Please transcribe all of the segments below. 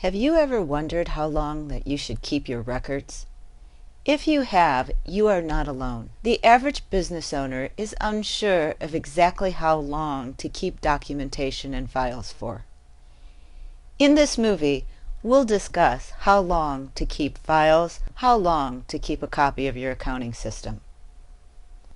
Have you ever wondered how long that you should keep your records? If you have, you are not alone. The average business owner is unsure of exactly how long to keep documentation and files for. In this movie, we'll discuss how long to keep files, how long to keep a copy of your accounting system.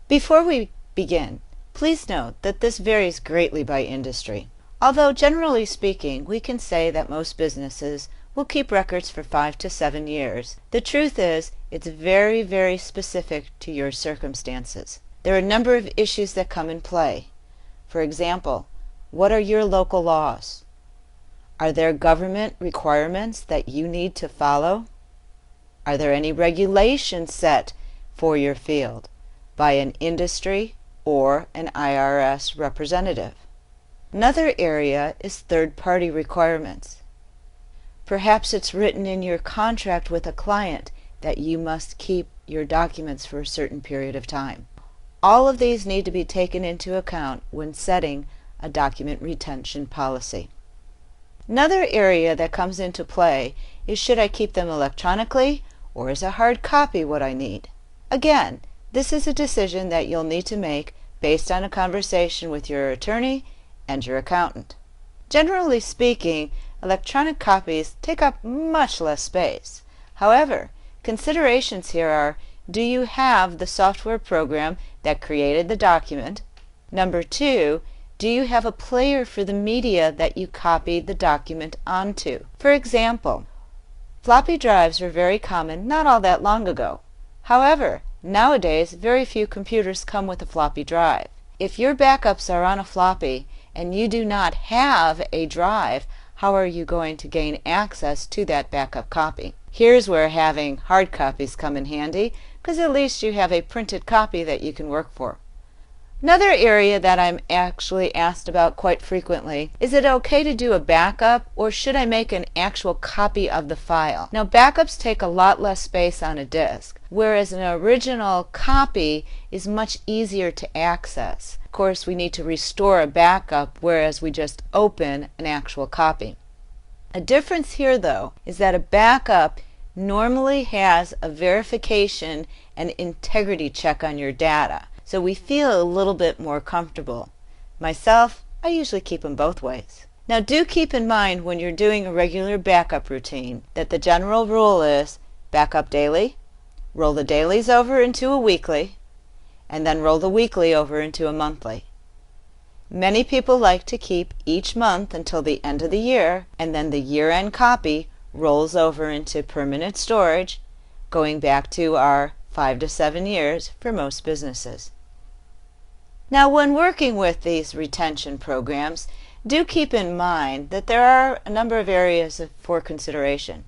Before we begin, please note that this varies greatly by industry. Although generally speaking, we can say that most businesses will keep records for 5 to 7 years, the truth is it's very, very specific to your circumstances. There are a number of issues that come in play. For example, what are your local laws? Are there government requirements that you need to follow? Are there any regulations set for your field by an industry or an IRS representative? Another area is third-party requirements. Perhaps it's written in your contract with a client that you must keep your documents for a certain period of time. All of these need to be taken into account when setting a document retention policy. Another area that comes into play is, should I keep them electronically or is a hard copy what I need? Again, this is a decision that you'll need to make based on a conversation with your attorney and your accountant. Generally speaking, electronic copies take up much less space. However, considerations here are, do you have the software program that created the document? Number 2, do you have a player for the media that you copied the document onto? For example, floppy drives were very common not all that long ago. However, nowadays very few computers come with a floppy drive. If your backups are on a floppy and you do not have a drive, how are you going to gain access to that backup copy? Here's where having hard copies come in handy, because at least you have a printed copy that you can work for. Another area that I'm actually asked about quite frequently, is it okay to do a backup or should I make an actual copy of the file? Now, backups take a lot less space on a disk, whereas an original copy is much easier to access. Of course, we need to restore a backup, whereas we just open an actual copy. A difference here, though, is that a backup normally has a verification and integrity check on your data, so we feel a little bit more comfortable. Myself, I usually keep them both ways. Now, do keep in mind when you're doing a regular backup routine that the general rule is backup daily, roll the dailies over into a weekly, and then roll the weekly over into a monthly. Many people like to keep each month until the end of the year, and then the year-end copy rolls over into permanent storage, going back to our 5 to 7 years for most businesses. Now, when working with these retention programs, do keep in mind that there are a number of areas for consideration.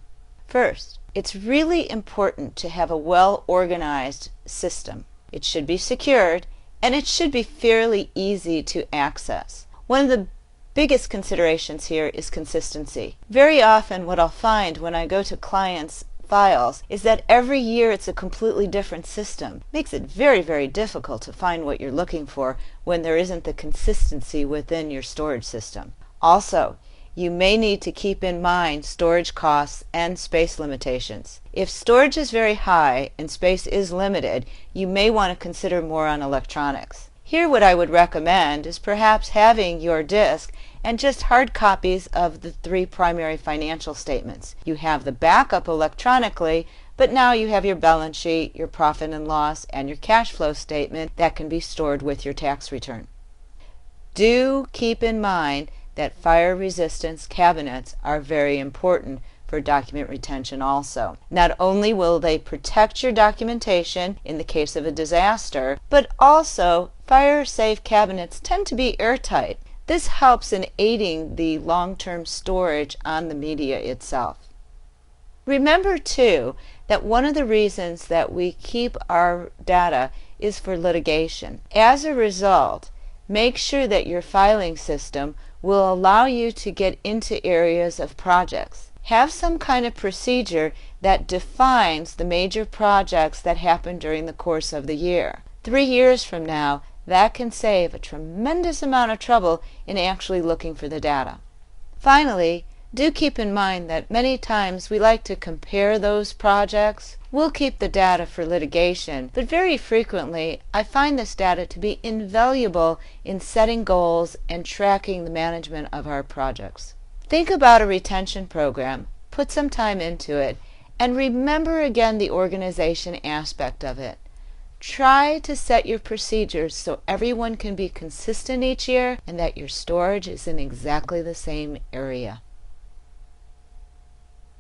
First, it's really important to have a well-organized system. It should be secured, and it should be fairly easy to access. One of the biggest considerations here is consistency. Very often what I'll find when I go to clients' files is that every year it's a completely different system. Makes it very, very difficult to find what you're looking for when there isn't the consistency within your storage system. Also, you may need to keep in mind storage costs and space limitations. If storage is very high and space is limited, you may want to consider more on electronics. Here, what I would recommend is perhaps having your disk and just hard copies of the 3 primary financial statements. You have the backup electronically, but now you have your balance sheet, your profit and loss, and your cash flow statement that can be stored with your tax return. Do keep in mind that fire resistance cabinets are very important for document retention also. Not only will they protect your documentation in the case of a disaster, but also fire-safe cabinets tend to be airtight. This helps in aiding the long-term storage on the media itself. Remember, too, that one of the reasons that we keep our data is for litigation. As a result, make sure that your filing system will allow you to get into areas of projects. Have some kind of procedure that defines the major projects that happen during the course of the year. 3 years from now, that can save a tremendous amount of trouble in actually looking for the data. Finally, Do keep in mind that many times we like to compare those projects. We'll keep the data for litigation, but very frequently I find this data to be invaluable in setting goals and tracking the management of our projects. Think about a retention program, put some time into it, and remember again the organization aspect of it. Try to set your procedures so everyone can be consistent each year and that your storage is in exactly the same area.